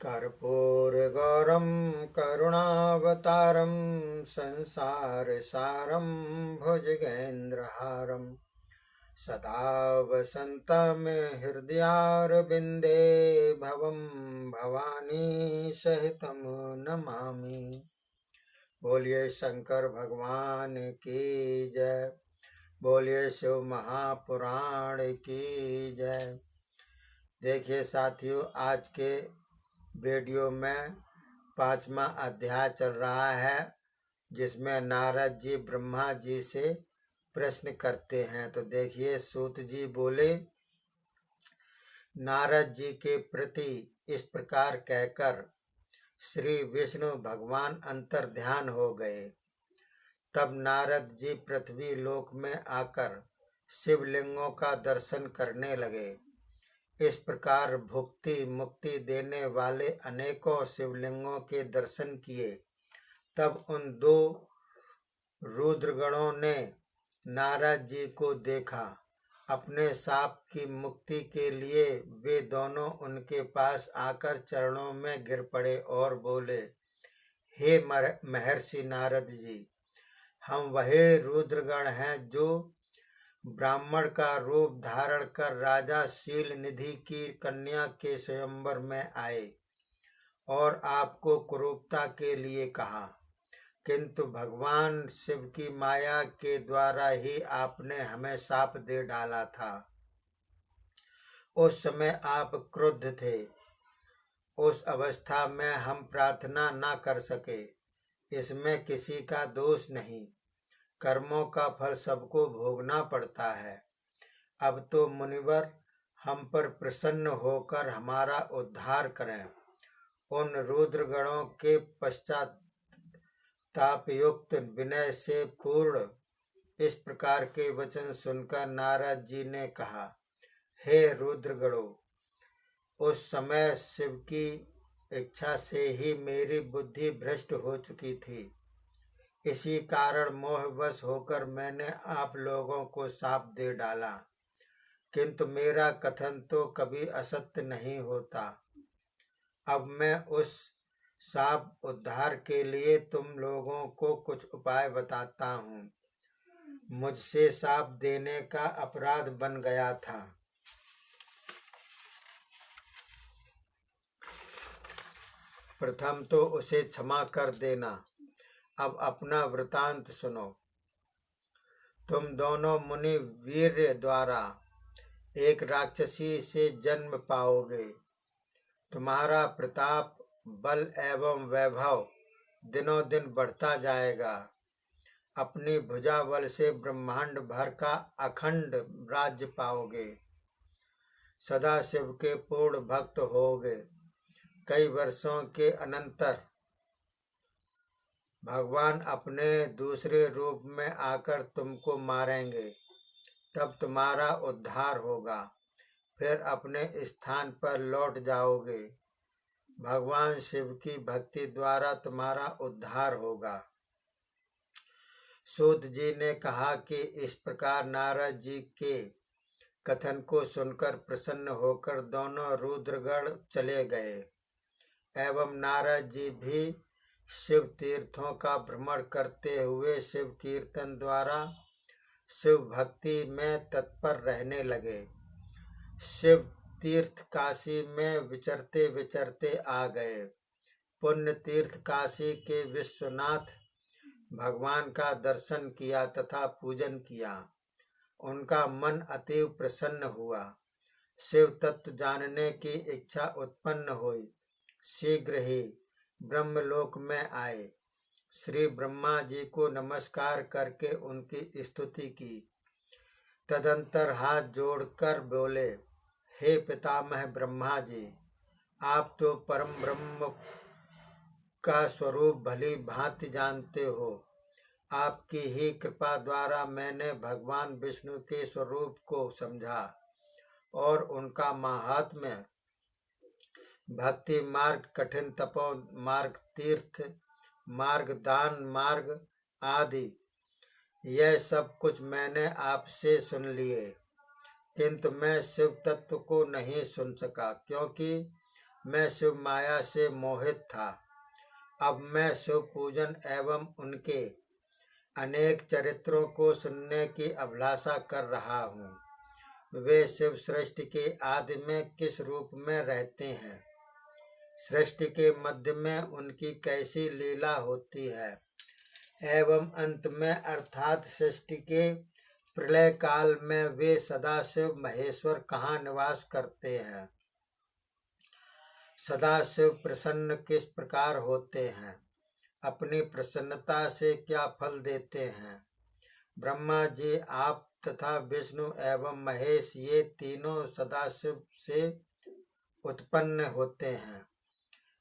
कर्पूरगौरं करुणावतारं संसारसारं भुजगेन्द्रहारं सदा वसन्तं हृदयारविन्दे भवं भवानी सहितं नमामि। बोलिए शंकर भगवान की जय। बोलिए शिव महापुराण की जय। देखिए साथियों, आज के वीडियो में 5वां अध्याय चल रहा है, जिसमें नारद जी ब्रह्मा जी से प्रश्न करते हैं। तो देखिए, सूत जी बोले, नारद जी के प्रति इस प्रकार कहकर श्री विष्णु भगवान अंतर्ध्यान हो गए। तब नारद जी पृथ्वी लोक में आकर शिवलिंगों का दर्शन करने लगे। इस प्रकार भुक्ति मुक्ति देने वाले अनेकों शिवलिंगों के दर्शन किए। तब उन दो रुद्रगणों ने नारद जी को देखा। अपने शाप की मुक्ति के लिए वे दोनों उनके पास आकर चरणों में गिर पड़े और बोले, हे महर्षि नारद जी, हम वही रुद्रगण हैं जो ब्राह्मण का रूप धारण कर राजा शील निधि की कन्या के स्वयंवर में आए और आपको कुरूपता के लिए कहा, किंतु भगवान शिव की माया के द्वारा ही आपने हमें शाप दे डाला था। उस समय आप क्रुद्ध थे। उस अवस्था में हम प्रार्थना न कर सके। इसमें किसी का दोष नहीं। कर्मों का फल सबको भोगना पड़ता है। अब तो मुनिवर हम पर प्रसन्न होकर हमारा उद्धार करें। उन रुद्रगणों के पश्चातापयुक्त विनय से पूर्ण इस प्रकार के वचन सुनकर नारद जी ने कहा, हे रुद्रगणों, उस समय शिव की इच्छा से ही मेरी बुद्धि भ्रष्ट हो चुकी थी। इसी कारण मोहवश होकर मैंने आप लोगों को शाप दे डाला, किंतु मेरा कथन तो कभी असत्य नहीं होता। अब मैं उस शाप उद्धार के लिए तुम लोगों को कुछ उपाय बताता हूँ। मुझसे शाप देने का अपराध बन गया था। प्रथम तो उसे क्षमा कर देना। अब अपना वृतांत सुनो। तुम दोनों मुनि वीर्य द्वारा एक राक्षसी से जन्म पाओगे। तुम्हारा प्रताप, बल एवं वैभव दिनों दिन बढ़ता जाएगा। अपनी भुजा बल से ब्रह्मांड भर का अखंड राज्य पाओगे। सदा शिव के पूर्ण भक्त होगे। कई वर्षों के अनंतर भगवान अपने दूसरे रूप में आकर तुमको मारेंगे। तब तुम्हारा उद्धार होगा। फिर अपने स्थान पर लौट जाओगे। भगवान शिव की भक्ति द्वारा तुम्हारा उद्धार होगा। सूत जी ने कहा कि इस प्रकार नारद जी के कथन को सुनकर प्रसन्न होकर दोनों रुद्रगण चले गए एवं नारद जी भी शिव तीर्थों का भ्रमण करते हुए शिव कीर्तन द्वारा शिव भक्ति में तत्पर रहने लगे। शिव तीर्थ काशी में विचरते विचरते आ गए। पुण्य तीर्थ काशी के विश्वनाथ भगवान का दर्शन किया तथा पूजन किया। उनका मन अतीव प्रसन्न हुआ। शिव तत्व जानने की इच्छा उत्पन्न हुई। शीघ्र ही ब्रह्मलोक में आए। श्री ब्रह्मा जी को नमस्कार करके उनकी स्तुति की। तदंतर हाथ जोड़कर बोले, हे पितामह ब्रह्मा जी, आप तो परम ब्रह्म का स्वरूप भली भांति जानते हो। आपकी ही कृपा द्वारा मैंने भगवान विष्णु के स्वरूप को समझा और उनका महात्म्य, भक्ति मार्ग, कठिन तपो मार्ग, तीर्थ मार्ग, दान मार्ग आदि यह सब कुछ मैंने आपसे सुन लिए। किंतु मैं शिव तत्व को नहीं सुन सका, क्योंकि मैं शिव माया से मोहित था। अब मैं शिव पूजन एवं उनके अनेक चरित्रों को सुनने की अभिलाषा कर रहा हूँ। वे शिव सृष्टि के आदि में किस रूप में रहते हैं, सृष्टि के मध्य में उनकी कैसी लीला होती है, एवं अंत में अर्थात सृष्टि के प्रलय काल में वे सदाशिव महेश्वर कहाँ निवास करते हैं। सदाशिव प्रसन्न किस प्रकार होते हैं, अपनी प्रसन्नता से क्या फल देते हैं। ब्रह्मा जी, आप तथा विष्णु एवं महेश ये तीनों सदाशिव से उत्पन्न होते हैं।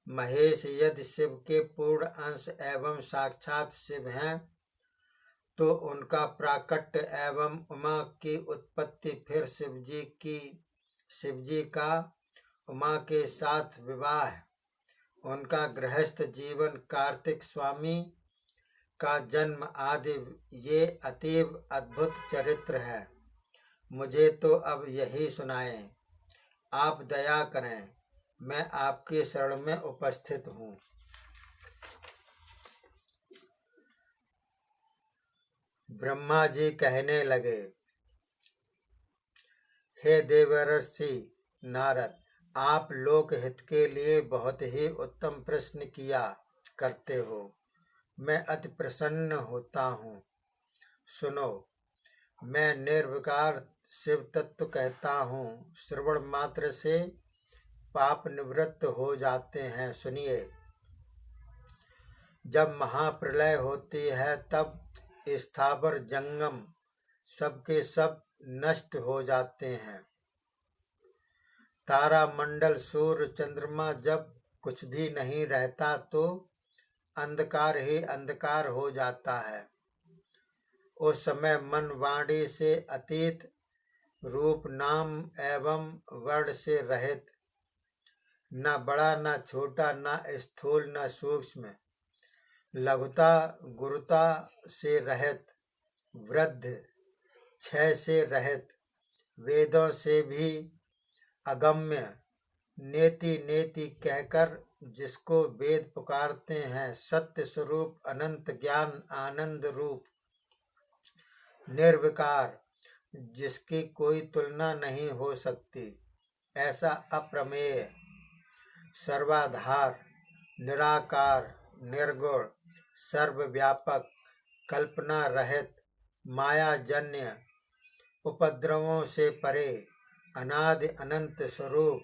महेश यदि शिव के पूर्ण अंश एवं साक्षात शिव हैं, तो उनका प्राकट्य एवं उमा की उत्पत्ति, फिर शिव जी का उमा के साथ विवाह, उनका गृहस्थ जीवन, कार्तिक स्वामी का जन्म आदि, ये अतीव अद्भुत चरित्र है। मुझे तो अब यही सुनाएं। आप दया करें, मैं आपकी शरण में उपस्थित हूँ। ब्रह्मा जी कहने लगे, हे देवर्षि नारद, आप लोक हित के लिए बहुत ही उत्तम प्रश्न किया करते हो। मैं अति प्रसन्न होता हूँ। सुनो, मैं निर्विकार शिव तत्व कहता हूँ। श्रवण मात्र से पाप निवृत्त हो जाते हैं। सुनिए, जब महाप्रलय होती है तब स्थावर जंगम सबके सब नष्ट हो जाते हैं। तारा मंडल, सूर्य, चंद्रमा जब कुछ भी नहीं रहता तो अंधकार ही अंधकार हो जाता है। उस समय मन वाणी से अतीत, रूप नाम एवं वर्ण से रहित, न बड़ा न छोटा, न स्थूल न सूक्ष्म, लघुता गुरुता से रहित, वृद्ध क्षय से रहित, वेदों से भी अगम्य, नेति नेति कहकर जिसको वेद पुकारते हैं, सत्य स्वरूप, अनंत ज्ञान आनंद रूप, निर्विकार, जिसकी कोई तुलना नहीं हो सकती, ऐसा अप्रमेय, सर्वाधार, निराकार, निर्गुण, सर्वव्यापक, कल्पना रहित, मायाजन्य, उपद्रवों से परे, अनादि अनंत स्वरूप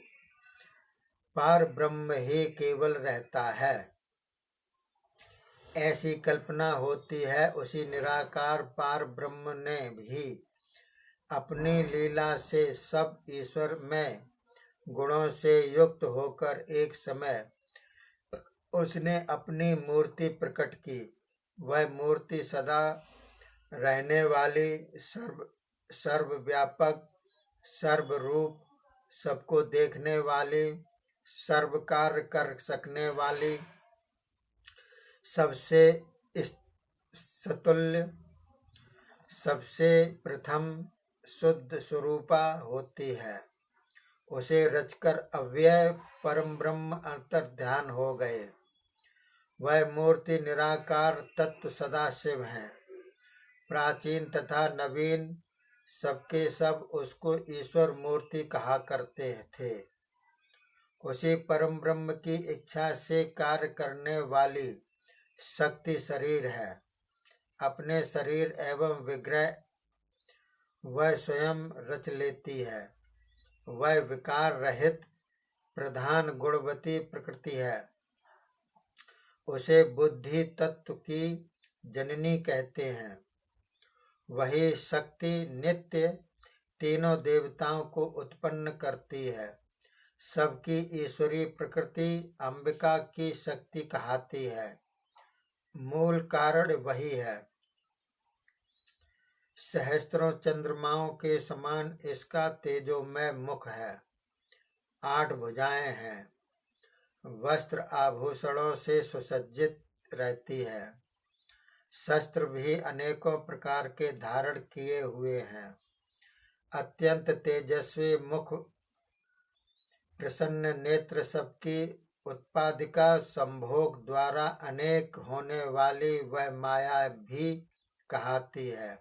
पार ब्रह्म ही केवल रहता है। ऐसी कल्पना होती है। उसी निराकार पार ब्रह्म ने भी अपनी लीला से सब ईश्वर में गुणों से युक्त होकर एक समय उसने अपनी मूर्ति प्रकट की। वह मूर्ति सदा रहने वाली, सर्वव्यापक, सर्वरूप, सबको देखने वाली, सर्व कार्य कर सकने वाली, सबसे सतुल्य, सबसे प्रथम शुद्ध स्वरूपा होती है। उसे रचकर अव्यय परम ब्रह्म अंतर्ध्यान हो गए। वह मूर्ति निराकार तत्व सदाशिव है। प्राचीन तथा नवीन सबके सब उसको ईश्वर मूर्ति कहा करते थे। उसी परम ब्रह्म की इच्छा से कार्य करने वाली शक्ति शरीर है। अपने शरीर एवं विग्रह वह स्वयं रच लेती है। वह विकार रहित प्रधान गुणवती प्रकृति है। उसे बुद्धि तत्व की जननी कहते हैं। वही शक्ति नित्य तीनों देवताओं को उत्पन्न करती है। सबकी ईश्वरीय प्रकृति अंबिका की शक्ति कहलाती है। मूल कारण वही है। सहस्त्रों चंद्रमाओं के समान इसका तेजोमय मुख है। 8 भुजाएं हैं। वस्त्र आभूषणों से सुसज्जित रहती है। शस्त्र भी अनेकों प्रकार के धारण किए हुए हैं। अत्यंत तेजस्वी मुख प्रसन्न नेत्र सबकी उत्पादिका, संभोग द्वारा अनेक होने वाली वह माया भी कहाती है।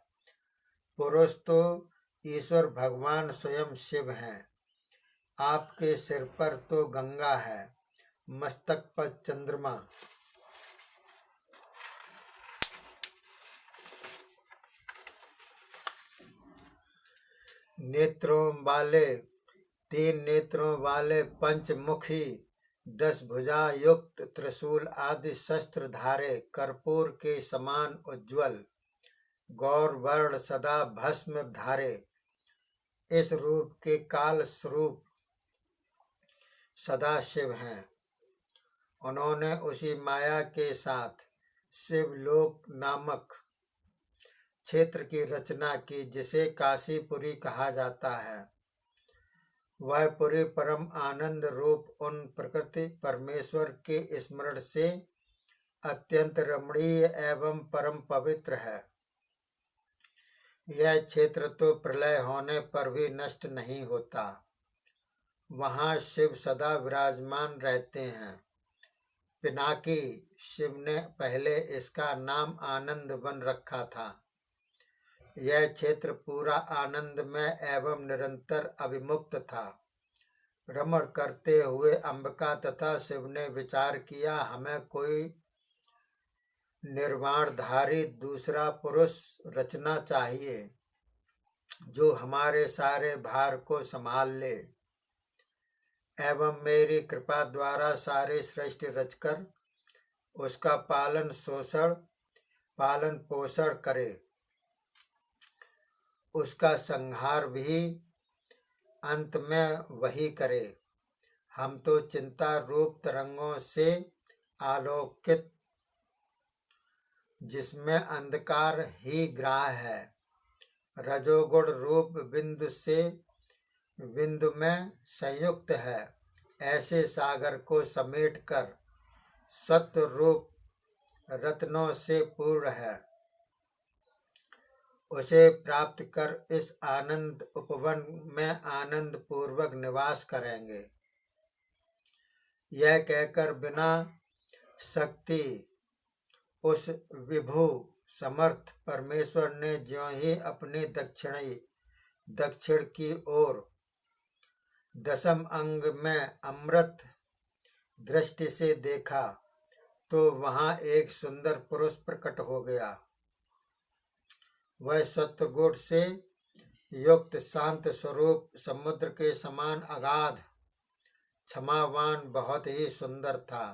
पुरुष तो ईश्वर भगवान स्वयं शिव हैं। आपके सिर पर तो गंगा है, मस्तक पर चंद्रमा। तीन नेत्रों वाले पंचमुखी, 10 भुजा युक्त त्रिशूल आदि शस्त्र धारे, कर्पूर के समान उज्ज्वल, गौर वर्ण सदा भस्म धारे, इस रूप के काल स्वरूप सदा शिव हैं। उन्होंने उसी माया के साथ शिवलोक नामक क्षेत्र की रचना की, जिसे काशीपुरी कहा जाता है। वह पुरी परम आनंद रूप उन प्रकृति परमेश्वर के स्मरण से अत्यंत रमणीय एवं परम पवित्र है। यह क्षेत्र तो प्रलय होने पर भी नष्ट नहीं होता। वहाँ शिव सदा विराजमान रहते हैं। पिनाकी शिव ने पहले इसका नाम आनंद वन रखा था। यह क्षेत्र पूरा आनंदमय एवं निरंतर अभिमुक्त था। रमण करते हुए अंबिका तथा शिव ने विचार किया, हमें कोई निर्वाणधारी दूसरा पुरुष रचना चाहिए, जो हमारे सारे भार को संभाल ले एवं मेरी कृपा द्वारा सारे सृष्टि रचकर उसका पालन पोषण करे, उसका संहार भी अंत में वही करे। हम तो चिंता रूप तरंगों से आलोकित, जिसमें अंधकार ही ग्राह है, रजोगुण रूप बिंदु से बिंदु में संयुक्त है, ऐसे सागर को समेटकर सत्व रूप रत्नों से पूर्ण है, उसे प्राप्त कर इस आनंद उपवन में आनंद पूर्वक निवास करेंगे। यह कहकर बिना शक्ति उस विभु समर्थ परमेश्वर ने ज्यों ही अपने दक्षिण की ओर दशम अंग में अमृत दृष्टि से देखा, तो वहां एक सुंदर पुरुष प्रकट हो गया। वह सत्वगुण से युक्त शांत स्वरूप, समुद्र के समान अगाध, क्षमावान, बहुत ही सुंदर था।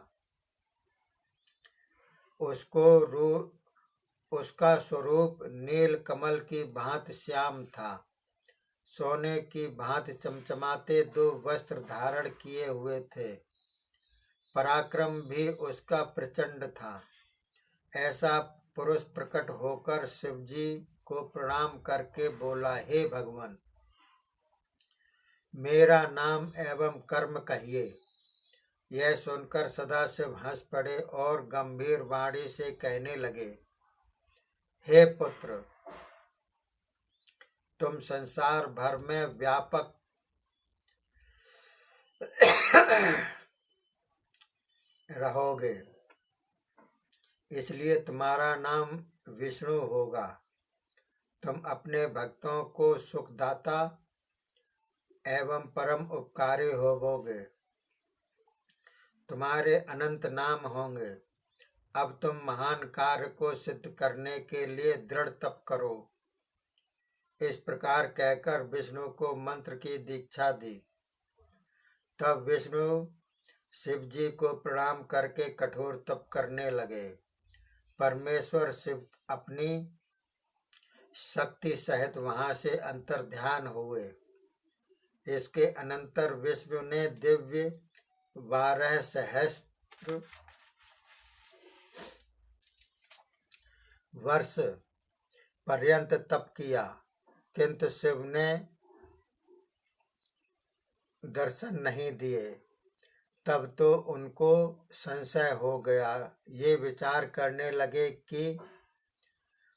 उसका स्वरूप नील कमल की भांति श्याम था। सोने की भांति चमचमाते 2 वस्त्र धारण किए हुए थे। पराक्रम भी उसका प्रचंड था। ऐसा पुरुष प्रकट होकर शिवजी को प्रणाम करके बोला, हे भगवान, मेरा नाम एवं कर्म कहिए। यह सुनकर सदाशिव हंस पड़े और गंभीर वाणी से कहने लगे, हे पुत्र, तुम संसार भर में व्यापक रहोगे, इसलिए तुम्हारा नाम विष्णु होगा। तुम अपने भक्तों को सुखदाता एवं परम उपकारी होवोगे। तुम्हारे अनंत नाम होंगे। अब तुम महान कार्य को सिद्ध करने के लिए दृढ़ तप करो। इस प्रकार कहकर विष्णु को मंत्र की दीक्षा दी। तब विष्णु शिव जी को प्रणाम करके कठोर तप करने लगे। परमेश्वर शिव अपनी शक्ति सहित वहां से अंतर्ध्यान हुए। इसके अनंतर विष्णु ने दिव्य 12 सहस्त्र वर्ष पर्यंत तप किया, किंतु शिव ने दर्शन नहीं दिए। तब तो उनको संशय हो गया। ये विचार करने लगे कि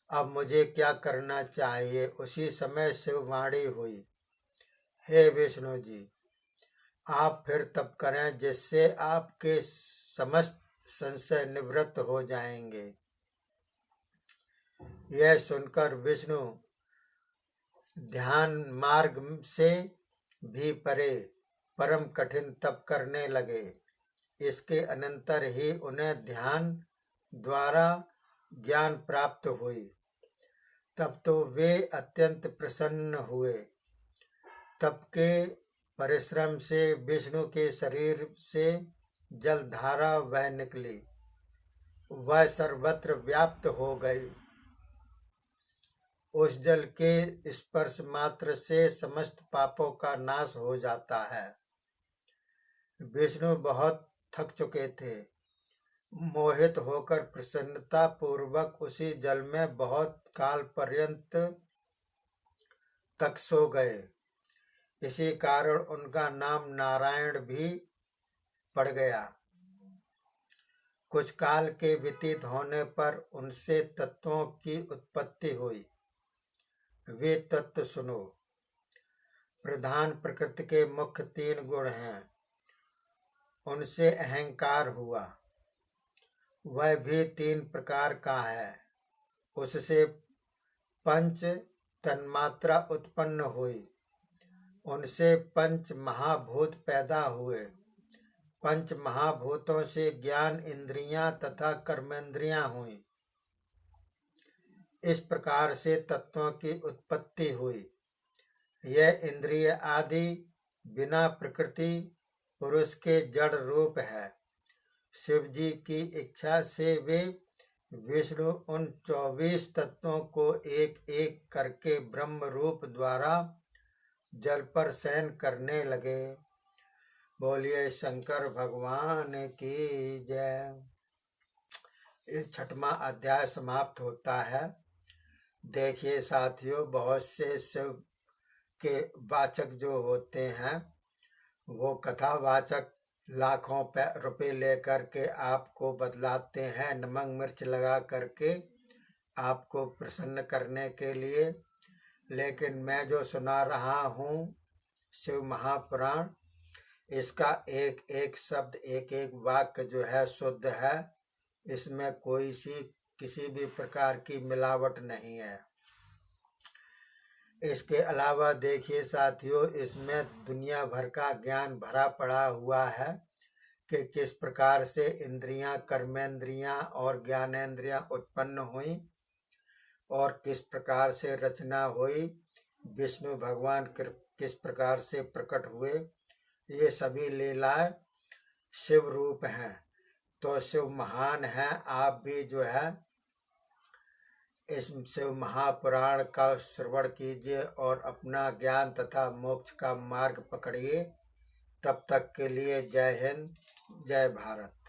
अब मुझे क्या करना चाहिए। उसी समय शिववाणी हुई, हे विष्णु जी, आप फिर तप करें जिससे आपके समस्त संशय निवृत्त हो जाएंगे। यह सुनकर विष्णु ध्यान मार्ग से भी परे परम कठिन तप करने लगे। इसके अनंतर ही उन्हें ध्यान द्वारा ज्ञान प्राप्त हुई। तब तो वे अत्यंत प्रसन्न हुए। तप के परिश्रम से विष्णु के शरीर से जलधारा बह निकली। वह सर्वत्र व्याप्त हो गई। उस जल के स्पर्श मात्र से समस्त पापों का नाश हो जाता है। विष्णु बहुत थक चुके थे। मोहित होकर प्रसन्नता पूर्वक उसी जल में बहुत काल पर्यंत तक सो गए। इसी कारण उनका नाम नारायण भी पड़ गया। कुछ काल के व्यतीत होने पर उनसे तत्वों की उत्पत्ति हुई। वे तत्व सुनो। प्रधान प्रकृति के मुख्य 3 गुण हैं। उनसे अहंकार हुआ, वह भी 3 प्रकार का है। उससे 5 तन्मात्रा उत्पन्न हुई। उनसे 5 महाभूत पैदा हुए। 5 महाभूतों से ज्ञान इंद्रियां तथा कर्मेंद्रियां हुई। इस प्रकार से तत्वों की उत्पत्ति हुई। यह इंद्रिय आदि बिना प्रकृति पुरुष के जड़ रूप है। शिव जी की इच्छा से वे विष्णु उन 24 तत्वों को एक एक करके ब्रह्म रूप द्वारा जल पर शयन करने लगे। बोलिए शंकर भगवान की जय। ये 6वां अध्याय समाप्त होता है। देखिए साथियों, बहुत से शिव के वाचक जो होते हैं वो कथावाचक लाखों रुपए लेकर के आपको बदलाते हैं, नमक मिर्च लगा करके आपको प्रसन्न करने के लिए। लेकिन मैं जो सुना रहा हूँ शिव महापुराण, इसका एक एक शब्द एक एक वाक्य जो है शुद्ध है। इसमें कोई सी किसी भी प्रकार की मिलावट नहीं है। इसके अलावा देखिए साथियों, इसमें दुनिया भर का ज्ञान भरा पड़ा हुआ है कि किस प्रकार से इंद्रियां, कर्मेंद्रियां और ज्ञानेंद्रियां उत्पन्न हुई और किस प्रकार से रचना हुई, विष्णु भगवान किस प्रकार से प्रकट हुए। ये सभी लीलाएं शिव रूप हैं। तो शिव महान है। आप भी जो है इस शिव महापुराण का श्रवण कीजिए और अपना ज्ञान तथा मोक्ष का मार्ग पकड़िए। तब तक के लिए जय हिंद, जय भारत।